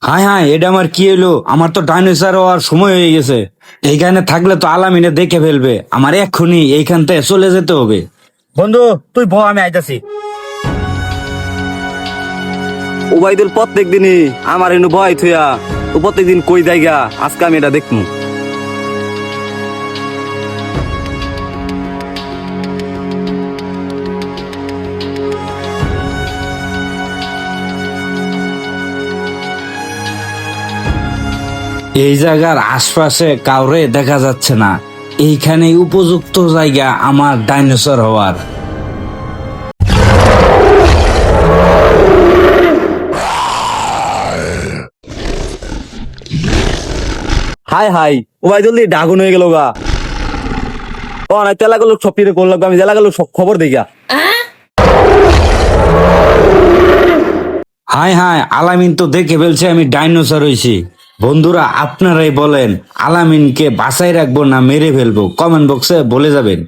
High high, এটা আমার কি হলো? আমার তো ডাইনোসর হওয়ার সময় হয়ে গেছে। এইখানে থাকলে তো আলামিনে দেখে ফেলবে। আমার এক্ষুনি এইখান থেকে চলে যেতে হবে। বন্ধু তুই ভ আমি আইতাছি। ওবাইদুল প্রত্যেক দিনই আমার এনু ভয় থুয়া ও প্রত্যেকদিন কই জায়গা আজকে আমি এটা দেখমু। এই জায়গার আশপাশে কাউরে দেখা যাচ্ছে না। এইখানে উপযুক্ত জায়গা আমার ডাইনোসর হওয়ার। হাই হাই ওবাইদুল দি ডাগুন হয়ে গেল গা। ও না তেলাগুলো সব পিরে করল আমি জেলাগুলো সব খবর দেখা। হাই হাই, আলামিন তো দেখে ফেলছে আমি ডাইনোসর হইছি। বন্ধুরা আপনারাই বলেন, আলামিনকে বাঁচাই রাখবো না মেরে ফেলবো? কমেন্ট বক্সে বলে যাবেন।